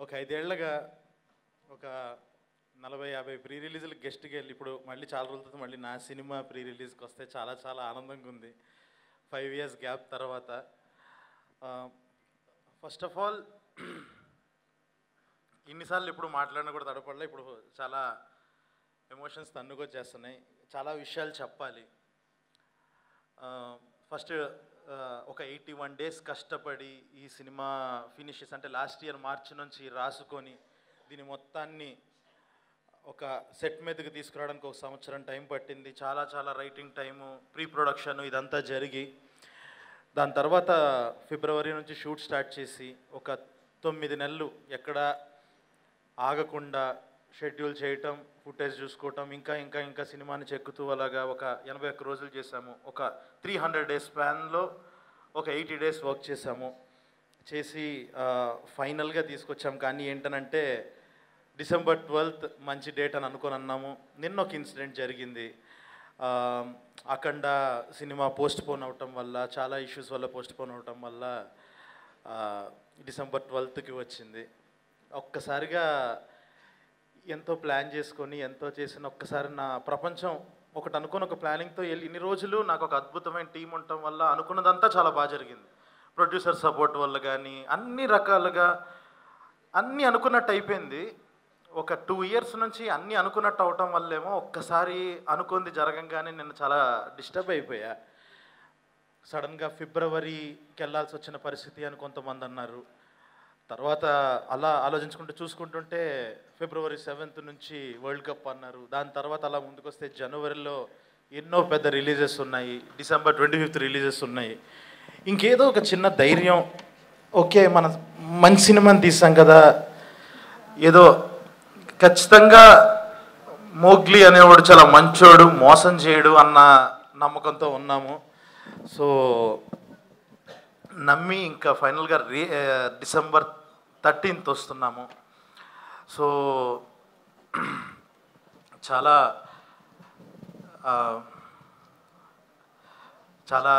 ఒక 5 ఏళ్లుగా ఒక 40-50 ప్రీ రిలీజ్లు గెస్ట్కి వెళ్ళి ఇప్పుడు మళ్ళీ చాలా రోజుల తర్వాత మళ్ళీ నా సినిమా ప్రీ రిలీజ్కి వస్తే చాలా చాలా ఆనందంగా ఉంది. 5 years గ్యాప్ తర్వాత. ఫస్ట్ ఆఫ్ ఆల్ ఇన్నిసార్లు ఇప్పుడు మాట్లాడినా కూడా తడపడలే. ఇప్పుడు చాలా ఎమోషన్స్ తన్నుకొచ్చేస్తున్నాయి. చాలా విషయాలు చెప్పాలి. ఫస్ట్ ఒక 81 days కష్టపడి ఈ సినిమా ఫినిషెస్ అంటే లాస్ట్ ఇయర్ మార్చి నుంచి రాసుకొని దీని మొత్తాన్ని ఒక సెట్ మీదకి తీసుకురావడానికి ఒక సంవత్సరం టైం పట్టింది. చాలా చాలా రైటింగ్ టైము, ప్రీ ప్రొడక్షన్ ఇదంతా జరిగి దాని తర్వాత ఫిబ్రవరి నుంచి షూట్ స్టార్ట్ చేసి ఒక 9 నెలలు ఎక్కడ ఆగకుండా షెడ్యూల్ చేయటం, ఫుటేజ్ చూసుకోవటం, ఇంకా ఇంకా ఇంకా సినిమాని చెక్కుతూ అలాగా ఒక 81 రోజులు చేసాము. ఒక 300 days స్పాన్లో ఒక 80 days వర్క్ చేసాము. చేసి ఫైనల్గా తీసుకొచ్చాము. కానీ ఏంటనంటే December 12th మంచి డేట్ అని అనుకొని అన్నాము. నిన్న ఒక ఇన్సిడెంట్ జరిగింది. అఖండ సినిమా పోస్ట్ పోన్ అవటం వల్ల, చాలా ఇష్యూస్ వల్ల పోస్ట్ పోన్ అవటం వల్ల December 12th వచ్చింది. ఒక్కసారిగా ఎంతో ప్లాన్ చేసుకొని ఎంతో చేసిన ఒక్కసారి నా ప్రపంచం ఒకటి అనుకుని ఒక ప్లానింగ్తో వెళ్ళి ఇన్ని రోజులు నాకు ఒక అద్భుతమైన టీం ఉండటం వల్ల అనుకున్నదంతా చాలా బాగా జరిగింది. ప్రొడ్యూసర్ సపోర్ట్ వల్ల కానీ అన్ని రకాలుగా అన్నీ అనుకున్నట్టు అయిపోయింది. ఒక 2 years నుంచి అన్నీ అనుకున్నట్టు అవటం వల్లేమో ఒక్కసారి అనుకుంది జరగంగానే నేను చాలా డిస్టర్బ్ అయిపోయా. సడన్గా ఫిబ్రవరికి వెళ్ళాల్సి వచ్చిన పరిస్థితి అని కొంతమంది అన్నారు. తర్వాత అలా ఆలోచించుకుంటూ చూసుకుంటుంటే February 7th నుంచి వరల్డ్ కప్ అన్నారు. దాని తర్వాత అలా ముందుకు వస్తే జనవరిలో ఎన్నో పెద్ద రిలీజెస్ ఉన్నాయి. December 25th రిలీజెస్ ఉన్నాయి. ఇంకేదో ఒక చిన్న ధైర్యం, ఓకే మన మంచి సినిమాని తీసాం కదా, ఏదో ఖచ్చితంగా మోగ్లీ అనేవాడు చాలా మంచోడు, మోసం చేయడు అన్న నమ్మకంతో ఉన్నాము. సో నమ్మి ఇంకా ఫైనల్గా December 13th వస్తున్నాము. సో చాలా చాలా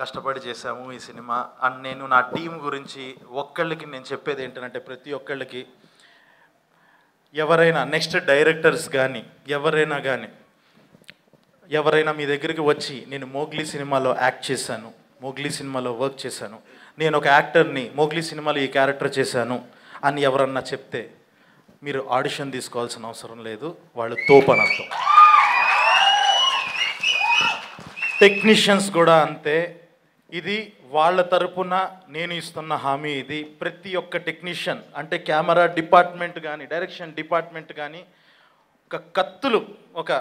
కష్టపడి చేశాము ఈ సినిమా. అండ్ నేను నా టీం గురించి ఒక్కళ్ళకి నేను చెప్పేది ఏంటంటే ప్రతి ఒక్కళ్ళకి ఎవరైనా నెక్స్ట్ డైరెక్టర్స్ కానీ ఎవరైనా మీ దగ్గరికి వచ్చి నేను మోగ్లీ సినిమాలో యాక్ట్ చేశాను, మోగ్లీ సినిమాలో వర్క్ చేశాను, నేను ఒక యాక్టర్ని మోగ్లీ సినిమాలో ఈ క్యారెక్టర్ చేశాను అని ఎవరన్నా చెప్తే మీరు ఆడిషన్ తీసుకోవాల్సిన అవసరం లేదు. వాళ్ళు తోపనర్థం. టెక్నీషియన్స్ కూడా అంతే. ఇది వాళ్ళ తరపున నేను ఇస్తున్న హామీ. ఇది ప్రతి ఒక్క టెక్నీషియన్ అంటే కెమెరా డిపార్ట్మెంట్ కానీ డైరెక్షన్ డిపార్ట్మెంట్ కానీ ఒక కత్తులు ఒక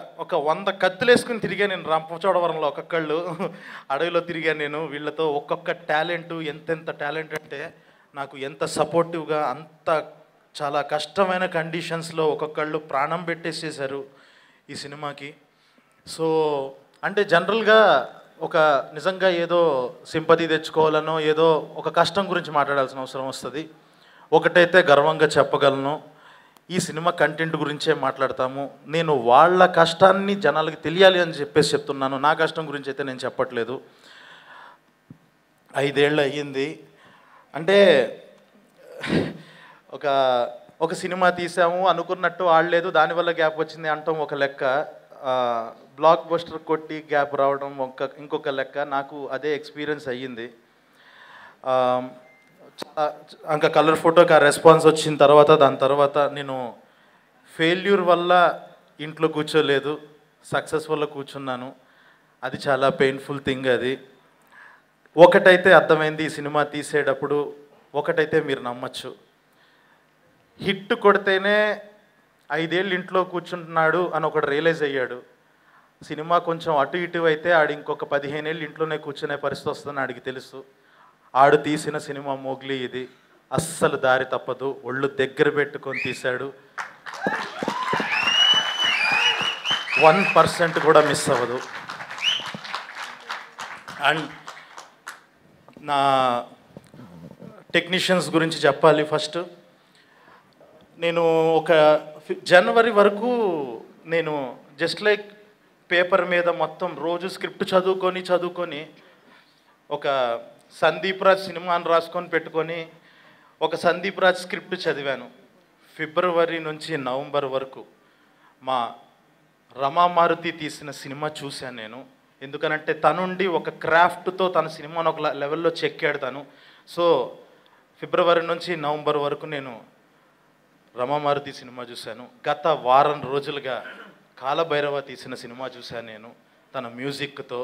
100 కత్తులు వేసుకుని తిరిగా నేను రంపచోడవరంలో ఒక్కొక్కళ్ళు అడవిలో తిరిగా నేను. వీళ్ళతో ఒక్కొక్క టాలెంటు ఎంతెంత టాలెంట్ అంటే నాకు ఎంత సపోర్టివ్గా అంత చాలా కష్టమైన కండిషన్స్లో ఒక్కొక్కళ్ళు ప్రాణం పెట్టేసేసారు ఈ సినిమాకి. సో అంటే జనరల్గా ఒక నిజంగా ఏదో సింపతి తెచ్చుకోవాలనో ఏదో ఒక కష్టం గురించి మాట్లాడాల్సిన అవసరం వస్తుంది. ఒకటైతే గర్వంగా చెప్పగలను, ఈ సినిమా కంటెంట్ గురించే మాట్లాడతాము. నేను వాళ్ళ కష్టాన్ని జనాలకి తెలియాలి అని చెప్పేసి చెప్తున్నాను. నా కష్టం గురించి అయితే నేను చెప్పట్లేదు. 5 ఏళ్ళు అయ్యింది. అంటే ఒక సినిమా తీసాము అనుకున్నట్టు ఆడలేదు, దానివల్ల గ్యాప్ వచ్చింది అంటాం ఒక లెక్క. బ్లాక్ బస్టర్ కొట్టి గ్యాప్ రావడం ఇంకొక లెక్క. నాకు అదే ఎక్స్పీరియన్స్ అయ్యింది. ఇంకా కలర్ ఫోటోకి ఆ రెస్పాన్స్ వచ్చిన తర్వాత దాని తర్వాత నేను ఫెయిల్యూర్ వల్ల ఇంట్లో కూర్చోలేదు, సక్సెస్ వల్ల కూర్చున్నాను. అది చాలా పెయిన్ఫుల్ థింగ్. అది ఒకటైతే అర్థమైంది ఈ సినిమా తీసేటప్పుడు, ఒకటైతే మీరు నమ్మచ్చు, హిట్ కొడితేనే 5 ఏళ్ళు ఇంట్లో కూర్చుంటున్నాడు అని ఒకటి రియలైజ్ అయ్యాడు. సినిమా కొంచెం అటు ఇటు అయితే ఆడు ఇంకొక 15 ఏళ్ళు ఇంట్లోనే కూర్చునే పరిస్థితి వస్తుందని ఆడికి తెలుసు. ఆడు తీసిన సినిమా మోగ్లీ. ఇది అస్సలు దారి తప్పదు, ఒళ్ళు దగ్గర పెట్టుకొని తీశాడు. 1% కూడా మిస్ అవ్వదు. అండ్ నా టెక్నీషియన్స్ గురించి చెప్పాలి. ఫస్ట్ నేను ఒక జనవరి వరకు నేను జస్ట్ లైక్ పేపర్ మీద మొత్తం రోజు స్క్రిప్ట్ చదువుకొని ఒక సందీప్ రాజ్ సినిమాని రాసుకొని పెట్టుకొని ఒక సందీప్ రాజ్ స్క్రిప్ట్ చదివాను. ఫిబ్రవరి నుంచి నవంబర్ వరకు మా రమామారుతి తీసిన సినిమా చూశాను నేను. ఎందుకనంటే తనుండి ఒక క్రాఫ్ట్తో తన సినిమాను ఒక లెవెల్లో చెక్కాడు తను. సో ఫిబ్రవరి నుంచి నవంబర్ వరకు నేను రమామారుతి సినిమా చూశాను. గత వారం రోజులుగా కాలభైరవ తీసిన సినిమా చూశాను నేను తన మ్యూజిక్తో.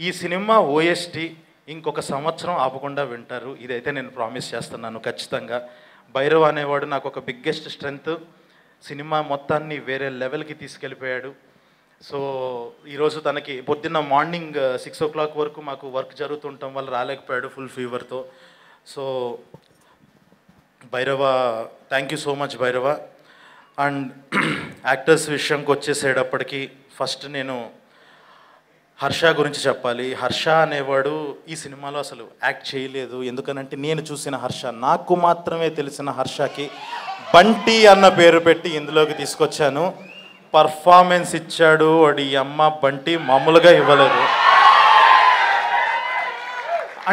ఈ సినిమా ఓఎస్టీ ఇంకొక సంవత్సరం ఆపకుండా వింటారు, ఇదైతే నేను ప్రామిస్ చేస్తున్నాను ఖచ్చితంగా. భైరవ్ అనేవాడు నాకు ఒక బిగ్గెస్ట్ స్ట్రెంగ్త్. సినిమా మొత్తాన్ని వేరే లెవెల్కి తీసుకెళ్ళిపోయాడు. సో ఈరోజు తనకి పొద్దున్న మార్నింగ్ 6 o'clock వరకు మాకు వర్క్ జరుగుతుండటం వల్ల రాలేకపోయాడు ఫుల్ ఫీవర్తో. So Bhairava, thank you so much Bhairava. And actors విషయంకి వచ్చేసేటప్పటికి ఫస్ట్ నేను హర్ష గురించి చెప్పాలి. హర్ష అనేవాడు ఈ సినిమాలో అసలు యాక్ట్ చేయలేదు. ఎందుకనంటే నేను చూసిన హర్ష, నాకు మాత్రమే తెలిసిన హర్షకి బంటి అన్న పేరు పెట్టి ఇందులోకి తీసుకొచ్చాను. పర్ఫార్మెన్స్ ఇచ్చాడు వాడి అమ్మ. బంటి మామూలుగా ఇవ్వలేదు.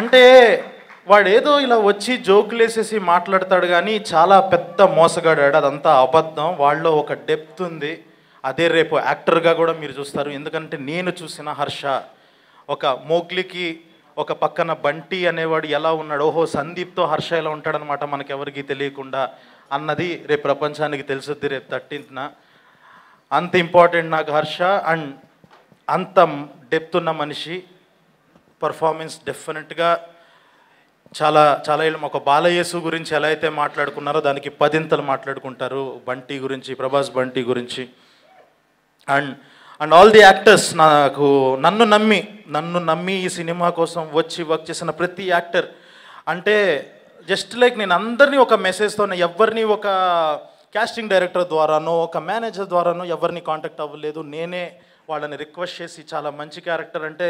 అంటే వాడేదో ఇలా వచ్చి జోకులు వేసేసి మాట్లాడతాడు కానీ చాలా పెద్ద మోసగాడాడు. అదంతా అబద్ధం. వాళ్ళలో ఒక డెప్త్ ఉంది. అదే రేపు యాక్టర్గా కూడా మీరు చూస్తారు. ఎందుకంటే నేను చూసిన హర్ష ఒక మోగ్లీకి ఒక పక్కన బంటి అనేవాడు ఎలా ఉన్నాడు, ఓహో సందీప్తో హర్ష ఎలా ఉంటాడనమాట మనకెవరికి తెలియకుండా అన్నది రేపు ప్రపంచానికి తెలుసుద్ది రేపు 13th. అంత ఇంపార్టెంట్ నాకు హర్ష. అండ్ అంత డెప్త్ ఉన్న మనిషి. పర్ఫార్మెన్స్ డెఫినెట్గా చాలా చాలా ఒక బాలయేసు గురించి ఎలా అయితే మాట్లాడుకున్నారో దానికి 10 మాట్లాడుకుంటారు బంటి గురించి, ప్రభాస్ బంటి గురించి. అండ్ ఆల్ ది యాక్టర్స్, నన్ను నమ్మి ఈ సినిమా కోసం వచ్చి వర్క్ చేసిన ప్రతి యాక్టర్. అంటే జస్ట్ లైక్ నేను అందరినీ ఒక మెసేజ్తో, ఎవరిని ఒక కాస్టింగ్ డైరెక్టర్ ద్వారానో ఒక మేనేజర్ ద్వారానో ఎవరిని కాంటాక్ట్ అవ్వలేదు. నేనే వాళ్ళని రిక్వెస్ట్ చేసి చాలా మంచి క్యారెక్టర్ అంటే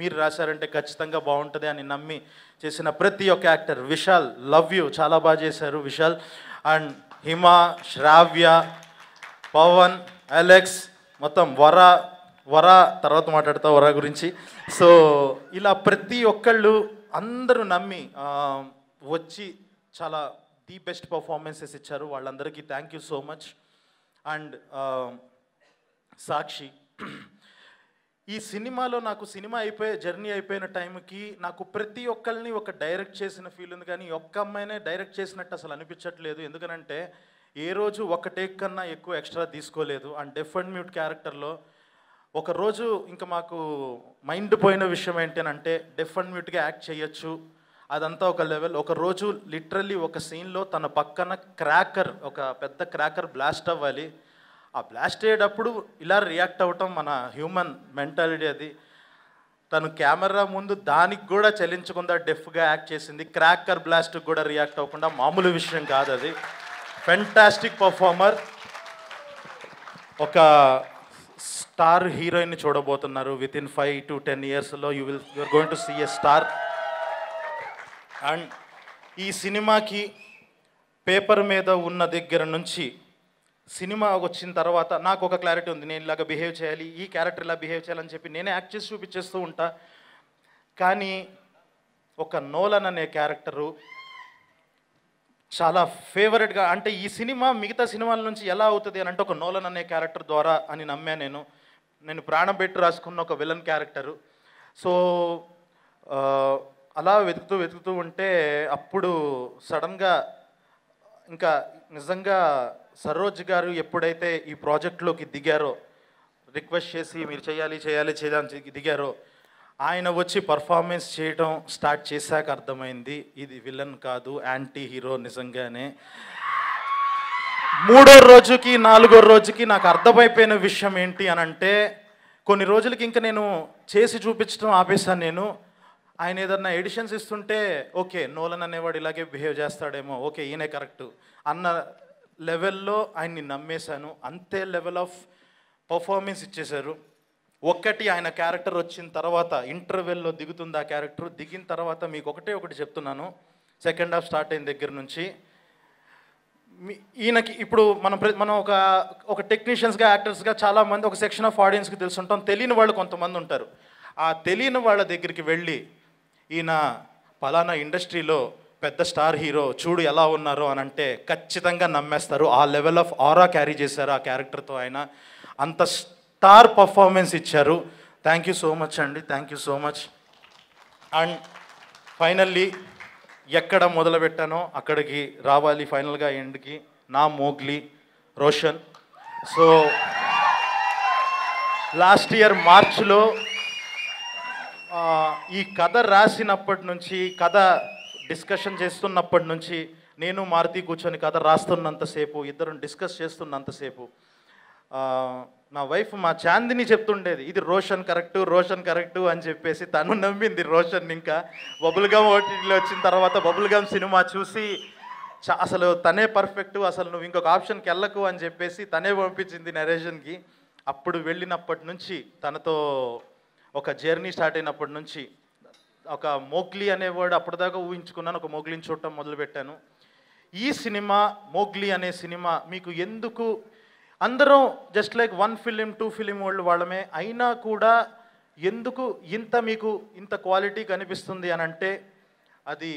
మీరు రాశారంటే ఖచ్చితంగా బాగుంటుంది అని నమ్మి చేసిన ప్రతి ఒక్క యాక్టర్. విశాల్, లవ్ యూ, చాలా బాగా చేశారు విశాల్. అండ్ హిమ, శ్రావ్య, పవన్, అలెక్స్, మొత్తం వర తర్వాత మాట్లాడతా వర గురించి. సో ఇలా ప్రతి ఒక్కళ్ళు అందరూ నమ్మి వచ్చి చాలా ది బెస్ట్ పర్ఫార్మెన్సెస్ ఇచ్చారు. వాళ్ళందరికీ thank you so much. And Sakshi, ఈ సినిమాలో నాకు సినిమా జర్నీ అయిపోయిన టైంకి నాకు ప్రతి ఒక్కరిని ఒక డైరెక్ట్ చేసిన ఫీల్ ఉంది, కానీ ఒక్క అమ్మాయినే డైరెక్ట్ చేసినట్టు అసలు అనిపించట్లేదు. ఎందుకనంటే ఏ రోజు ఒక టేక్ కన్నా ఎక్కువ ఎక్స్ట్రా తీసుకోలేదు. అండ్ డెఫ్ అండ్ మ్యూట్ క్యారెక్టర్లో ఒకరోజు ఇంకా మాకు మైండ్ పోయిన విషయం ఏంటంటే డెఫ్ అండ్ మ్యూట్గా యాక్ట్ చేయొచ్చు, అదంతా ఒక లెవెల్. ఒకరోజు లిటరల్లీ ఒక సీన్లో తన పక్కన ఒక పెద్ద క్రాకర్ బ్లాస్ట్ అవ్వాలి. ఆ బ్లాస్ట్ అయ్యేటప్పుడు ఇలా రియాక్ట్ అవ్వటం మన హ్యూమన్ మెంటాలిటీ అది. తను కెమెరా ముందు దానికి కూడా చలించకుండా డెఫ్గా యాక్ట్ చేసింది. క్రాకర్ బ్లాస్ట్కి కూడా రియాక్ట్ అవ్వకుండా మామూలు విషయం కాదు అది. Fantastic performer. ఒక స్టార్ హీరోయిన్ని చూడబోతున్నారు వితిన్ 5 to 10 yearsలో. You are going to see a star. And ఈ సినిమాకి పేపర్ మీద ఉన్న దగ్గర నుంచి సినిమా వచ్చిన తర్వాత నాకు ఒక క్లారిటీ ఉంది. నేను ఇలాగ బిహేవ్ చేయాలి, ఈ క్యారెక్టర్ ఇలా బిహేవ్ చేయాలని చెప్పి నేనే యాక్ట్ చేసి చూపించేస్తూ ఉంటా. కానీ ఒక నోలన్ అనే క్యారెక్టరు చాలా ఫేవరెట్గా, అంటే ఈ సినిమా మిగతా సినిమాల నుంచి ఎలా అవుతుంది అని అంటే ఒక నోలన్ అనే క్యారెక్టర్ ద్వారా అని నమ్మా. నేను ప్రాణం పెట్టి రాసుకున్న ఒక విలన్ క్యారెక్టరు. సో అలా వెతుకుతూ ఉంటే అప్పుడు సడన్గా ఇంకా నిజంగా సరోజ్ గారు ఎప్పుడైతే ఈ ప్రాజెక్ట్లోకి దిగారో, రిక్వెస్ట్ చేసి మీరు చేయాలి దిగారో, ఆయన వచ్చి పర్ఫార్మెన్స్ చేయడం స్టార్ట్ చేశాక అర్థమైంది ఇది విలన్ కాదు, యాంటీ హీరో. నిజంగానే 3వ రోజుకి 4వ రోజుకి నాకు అర్థమైపోయిన విషయం ఏంటి అని అంటే, కొన్ని రోజులకి ఇంకా నేను చేసి చూపించడం ఆపేశాను. ఆయన ఏదన్నా ఎడిషన్స్ ఇస్తుంటే ఓకే నోలన్ అనేవాడు ఇలాగే బిహేవ్ చేస్తాడేమో, ఓకే ఈయనే కరెక్ట్ అన్న లెవెల్లో ఆయన్ని నమ్మేశాను. అంతే లెవెల్ ఆఫ్ పర్ఫార్మెన్స్ ఇచ్చేశారు. ఒక్కటి ఆయన క్యారెక్టర్ వచ్చిన తర్వాత ఇంటర్వెల్లో దిగుతుంది ఆ క్యారెక్టర్. దిగిన తర్వాత మీకు ఒకటి చెప్తున్నాను. సెకండ్ హాఫ్ స్టార్ట్ అయిన దగ్గర నుంచి ఈయనకి ఇప్పుడు మనం ఒక టెక్నీషియన్స్గా, యాక్టర్స్గా చాలామంది ఒక సెక్షన్ ఆఫ్ ఆడియన్స్కి తెలుసుంటాం. తెలియని వాళ్ళు కొంతమంది ఉంటారు. ఆ తెలియని వాళ్ళ దగ్గరికి వెళ్ళి ఈయన పలానా ఇండస్ట్రీలో పెద్ద స్టార్ హీరో చూడు ఎలా ఉన్నారో అని అంటే ఖచ్చితంగా నమ్మేస్తారు. ఆ లెవెల్ ఆఫ్ ఆరా క్యారీ చేశారు ఆ క్యారెక్టర్తో. ఆయన అంత స్టార్ పర్ఫార్మెన్స్ ఇచ్చారు. థ్యాంక్ యూ సో మచ్ అండి, thank you so much. And finally ఎక్కడ మొదలుపెట్టానో అక్కడికి రావాలి ఫైనల్గా ఎండ్కి. నా Mowgli Roshan. So last year మార్చ్లో ఈ కథ రాసినప్పటి నుంచి, కథ డిస్కషన్ చేస్తున్నప్పటి నుంచి, నేను మారుతి కూర్చొని కథ రాస్తున్నంతసేపు, ఇద్దరం డిస్కస్ చేస్తున్నంతసేపు నా వైఫ్ మా చాందిని చెప్తుండేది ఇది రోషన్ కరెక్టు, రోషన్ కరెక్టు అని చెప్పేసి. తను నమ్మింది రోషన్. ఇంకా బబుల్గమ్ ఓటీటీలో వచ్చిన తర్వాత బబుల్గమ్ సినిమా చూసి అసలు తనే పర్ఫెక్టు, అసలు నువ్వు ఇంకొక ఆప్షన్కి వెళ్ళకు అని చెప్పేసి తనే పంపించింది నరేషన్కి. అప్పుడు వెళ్ళినప్పటి నుంచి తనతో ఒక జర్నీ స్టార్ట్ అయినప్పటి నుంచి ఒక మోగ్లీ అనే వర్డ్ అప్పటిదాకా ఊహించుకున్నాను, ఒక మోగ్లీని చూడటం మొదలుపెట్టాను. ఈ సినిమా మోగ్లీ అనే సినిమా మీకు ఎందుకు, అందరం జస్ట్ లైక్ 1 ఫిలిం 2 ఫిలిం వాళ్ళమే అయినా కూడా ఎందుకు మీకు ఇంత క్వాలిటీ కనిపిస్తుంది అని అంటే అది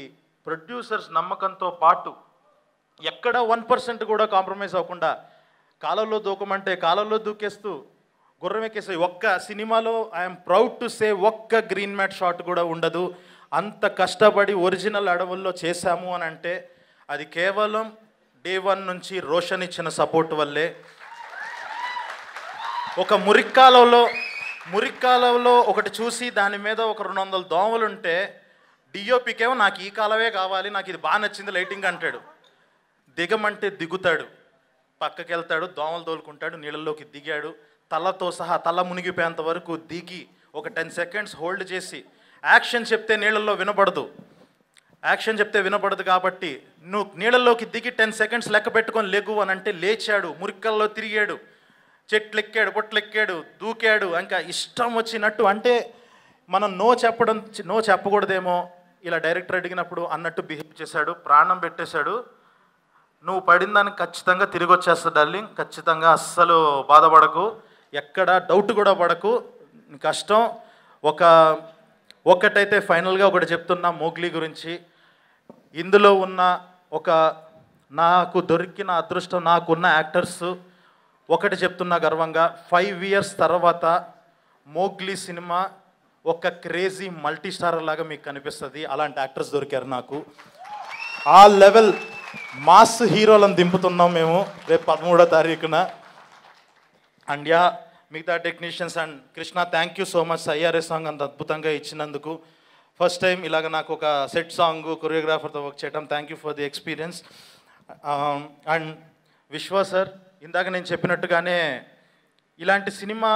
ప్రొడ్యూసర్స్ నమ్మకంతో పాటు ఎక్కడ 1% కూడా కాంప్రమైజ్ అవ్వకుండా కాలంలో దూకమంటే కాలంలో దూకేస్తూ గుర్రం ఎక్కేసే ఒక్క సినిమాలో ఐఎమ్ ప్రౌడ్ టు సే ఒక్క గ్రీన్ మ్యాట్ షాట్ కూడా ఉండదు. అంత కష్టపడి ఒరిజినల్ అడవుల్లో చేశాము అని అంటే అది కేవలం డే 1 నుంచి రోషన్ ఇచ్చిన సపోర్ట్ వల్లే. ఒక మురిక్కాలంలో ఒకటి చూసి దాని మీద ఒక 200 దోమలు ఉంటే డిఓపికేమో నాకు ఈ కాలమే కావాలి, నాకు ఇది బాగా నచ్చింది లైటింగ్ అంటాడు. దిగమంటే దిగుతాడు, పక్కకి వెళ్తాడు, దోమలు తోలుకుంటాడు, నీళ్ళల్లోకి దిగాడు, తలతో సహా తల మునిగిపోయేంత వరకు దిగి ఒక 10 సెకండ్స్ హోల్డ్ చేసి యాక్షన్ చెప్తే నీళ్ళల్లో వినపడదు, యాక్షన్ చెప్తే వినపడదు కాబట్టి నువ్వు నీళ్ళల్లోకి దిగి 10 సెకండ్స్ లెక్క పెట్టుకొని లెగు అని అంటే లేచాడు, మురిక్కల్లో తిరిగాడు, చెట్లు ఎక్కాడు, పొట్లు ఎక్కాడు, దూకాడు, ఇంకా ఇష్టం వచ్చినట్టు. అంటే మనం నో చెప్పకూడదేమో ఇలా డైరెక్టర్ అడిగినప్పుడు అన్నట్టు బిహేవ్ చేశాడు, ప్రాణం పెట్టేశాడు. నువ్వు పడిన దానికి ఖచ్చితంగా తిరిగి వచ్చేస్తా డార్లింగ్, ఖచ్చితంగా అస్సలు బాధపడకు, ఎక్కడ డౌట్ కూడా పడకు, కష్టం. ఒకటైతే ఫైనల్గా ఒకటి చెప్తున్నా మోగ్లీ గురించి. ఇందులో ఉన్న నాకు దొరికిన అదృష్టం, నాకున్న యాక్టర్స్ ఒకటి చెప్తున్నా గర్వంగా, 5 ఇయర్స్ తర్వాత మోగ్లీ సినిమా ఒక క్రేజీ మల్టీ స్టారర్ లాగా మీకు కనిపిస్తుంది. అలాంటి యాక్టర్స్ దొరికారు నాకు. ఆ లెవెల్ మాస్ హీరోలను దింపుతున్నాం మేము రేపు 13వ తారీఖున. అండ్ మిగతా technicians and Krishna thank you so much. IRS song అంత అద్భుతంగా ఇచ్చినందుకు. ఫస్ట్ టైం ఇలాగ నాకు ఒక సెట్ సాంగ్ కొరియోగ్రాఫర్తో వర్క్ చేయడం, thank you for the experience. And విశ్వ సార్, ఇందాక నేను చెప్పినట్టుగానే ఇలాంటి సినిమా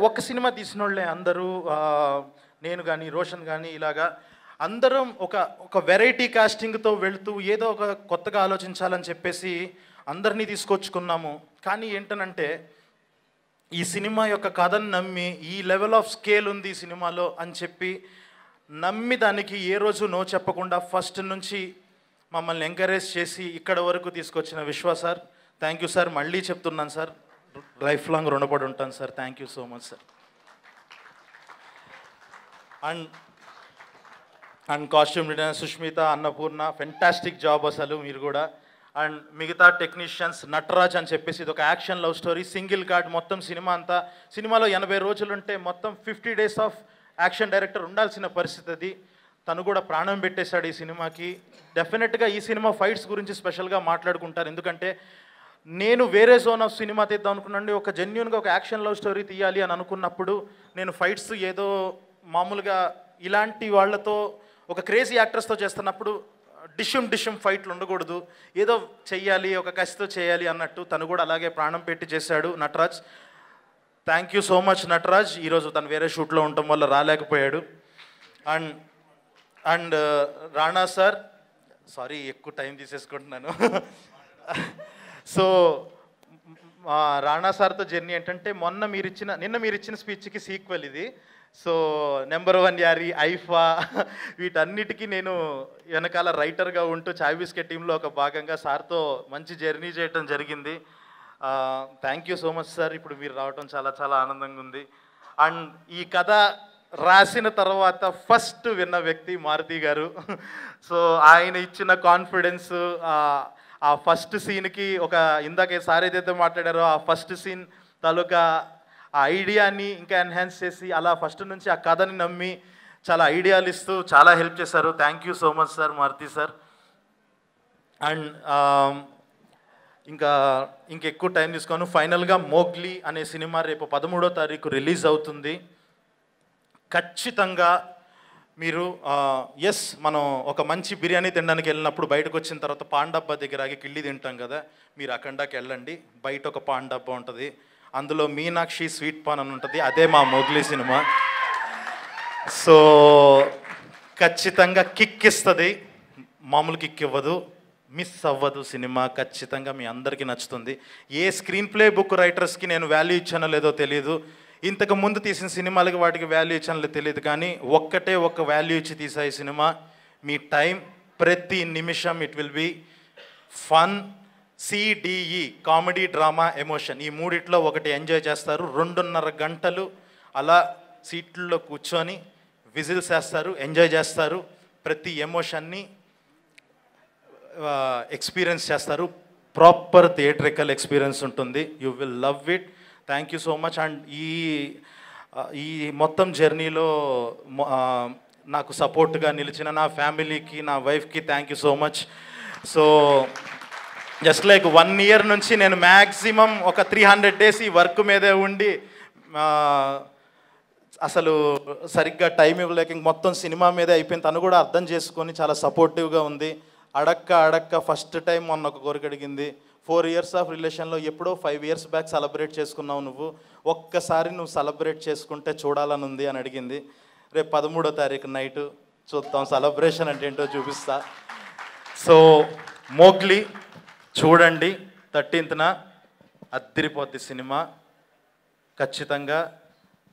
ఒక్క సినిమా తీసిన వాళ్ళే అందరూ, నేను కానీ రోషన్ కానీ ఇలాగా అందరం ఒక వెరైటీ కాస్టింగ్తో వెళుతూ ఏదో ఒక కొత్తగా ఆలోచించాలని చెప్పేసి అందరినీ తీసుకొచ్చుకున్నాము. కానీ ఏంటనంటే ఈ సినిమా యొక్క కథను నమ్మి ఈ లెవెల్ ఆఫ్ స్కేల్ ఉంది ఈ సినిమాలో అని చెప్పి నమ్మి దానికి ఏ రోజు నో చెప్పకుండా ఫస్ట్ నుంచి మమ్మల్ని ఎంకరేజ్ చేసి ఇక్కడ వరకు తీసుకొచ్చిన విశ్వ సార్, థ్యాంక్ యూ సార్. మళ్ళీ చెప్తున్నాను సార్, లైఫ్ లాంగ్ రుణపడి ఉంటాను sir. Thank you so much sir. And costume designer Sushmita, Annapurna, fantastic job అసలు మీరు కూడా. అండ్ మిగతా టెక్నీషియన్స్, నటరాజ్ అని చెప్పేసి ఇది ఒక action love story, single card మొత్తం సినిమా అంతా. సినిమాలో 80 రోజులు ఉంటే మొత్తం 50 డేస్ ఆఫ్ యాక్షన్ డైరెక్టర్ ఉండాల్సిన పరిస్థితి అది. తను కూడా ప్రాణం పెట్టేశాడు ఈ సినిమాకి. డెఫినెట్గా ఈ సినిమా ఫైట్స్ గురించి స్పెషల్గా మాట్లాడుకుంటారు, ఎందుకంటే నేను వేరే జోన్ ఆఫ్ సినిమా తీద్దాం అనుకున్నాండి. ఒక జెన్యున్గా ఒక యాక్షన్ లవ్ స్టోరీ తీయాలి అని అనుకున్నప్పుడు నేను ఫైట్స్ ఏదో మామూలుగా ఇలాంటి వాళ్ళతో ఒక క్రేజీ యాక్టర్స్తో చేస్తున్నప్పుడు డిషుమ్ ఫైట్లు ఉండకూడదు, ఏదో చెయ్యాలి, ఒక కసితో చేయాలి అన్నట్టు తను కూడా అలాగే ప్రాణం పెట్టి చేశాడు Nataraj. Thank you so much Nataraj. ఈరోజు తను వేరే షూట్లో ఉండటం వల్ల రాలేకపోయాడు. అండ్ రాణా సార్, సారీ ఎక్కువ టైం తీసేసుకుంటున్నాను. సో రాణా సార్తో జర్నీ ఏంటంటే నిన్న మీరు ఇచ్చిన స్పీచ్కి సీక్వెల్ ఇది. సో నెంబర్ 1 యారీ, ఐఫా వీటన్నిటికీ నేను వెనకాల రైటర్గా ఉంటూ చాయ్ బిస్కెట్ టీంలో ఒక భాగంగా సార్తో మంచి జర్నీ చేయటం జరిగింది. Thank you so much sir. ఇప్పుడు మీరు రావటం చాలా చాలా ఆనందంగా ఉంది. అండ్ ఈ కథ రాసిన తర్వాత ఫస్ట్ విన్న వ్యక్తి మారుతి గారు. సో ఆయన ఇచ్చిన కాన్ఫిడెన్స్, ఆ ఫస్ట్ సీన్కి ఇందాక సార్ ఏదైతే మాట్లాడారో ఆ ఫస్ట్ సీన్ తాలూకా ఆ ఐడియాని ఇంకా ఎన్హాన్స్ చేసి అలా ఫస్ట్ నుంచి ఆ కథని నమ్మి చాలా ఐడియాలు ఇస్తూ చాలా హెల్ప్ చేశారు. Thank you so much sir, Maruti sir. And ఇంకెక్కువ టైం తీసుకోను. ఫైనల్గా మోగ్లీ అనే సినిమా రేపు 13వ తారీఖు రిలీజ్ అవుతుంది. ఖచ్చితంగా మీరు మనం ఒక మంచి బిర్యానీ తినడానికి వెళ్ళినప్పుడు బయటకు వచ్చిన తర్వాత పాన్ డబ్బా దగ్గర ఆగి కిళ్ళి తింటాం కదా, మీరు అక్కడికి వెళ్ళండి. బయట ఒక పాన్ డబ్బా ఉంటుంది, అందులో మీనాక్షి స్వీట్ పాన్ అని ఉంటుంది, అదే మా మోగ్లీ సినిమా. సో ఖచ్చితంగా కిక్ ఇస్తుంది, మామూలు కిక్ ఇవ్వదు, మిస్ అవ్వదు సినిమా. ఖచ్చితంగా మీ అందరికీ నచ్చుతుంది. ఏ స్క్రీన్ ప్లే బుక్ రైటర్స్కి నేను వాల్యూ ఇచ్చానో లేదో తెలియదు, ఇంతకు ముందు తీసిన సినిమాలకి వాటికి వాల్యూ ఇచ్చానో తెలియదు, కానీ ఒక్క వాల్యూ ఇచ్చి తీసా ఈ సినిమా. మీ టైం ప్రతి నిమిషం it will be fun, CDE comedy, drama, emotion, ఈ మూడిట్లో ఒకటి ఎంజాయ్ చేస్తారు. 2.5 గంటలు అలా సీట్లలో కూర్చొని విజిల్స్ వేస్తారు, ఎంజాయ్ చేస్తారు, ప్రతి ఎమోషన్ని ఎక్స్పీరియన్స్ చేస్తారు. ప్రాపర్ థియేట్రికల్ ఎక్స్పీరియన్స్ ఉంటుంది. You will love it. Thank you so much. And ఈ మొత్తం జర్నీలో నాకు సపోర్ట్గా నిలిచిన నా ఫ్యామిలీకి, నా వైఫ్కి thank you so much. So just like 1 year నుంచి నేను మ్యాక్సిమం ఒక 300 days ఈ వర్క్ మీదే ఉండి అసలు సరిగ్గా టైం ఇవ్వలేక మొత్తం సినిమా మీదే అయిపోయింది. తను కూడా అర్థం చేసుకొని చాలా సపోర్టివ్గా ఉంది. అడక్క ఫస్ట్ టైం మొన్న ఒక కోరిక అడిగింది. 4 years ఆఫ్ రిలేషన్లో ఎప్పుడో 5 years బ్యాక్ సెలబ్రేట్ చేసుకున్నావు నువ్వు, ఒక్కసారి నువ్వు సెలబ్రేట్ చేసుకుంటే చూడాలని ఉంది అని అడిగింది. రేపు 13వ తారీఖు నైట్ చూద్దాం, సెలబ్రేషన్ అంటే ఏంటో చూపిస్తా. సో మోగ్లీ చూడండి, 13th అద్దిరిపోద్ది సినిమా. ఖచ్చితంగా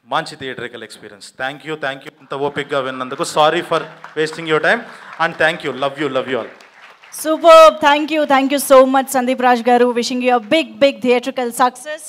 మంచి థియేటరికల్ ఎక్స్పీరియన్స్. థ్యాంక్ యూ ఇంత ఓపిక్గా విన్నందుకు. Sorry for wasting your time and thank you. Love you all. Superb. Thank you so much, Sandeep Raj garu. Wishing you a big theatrical success.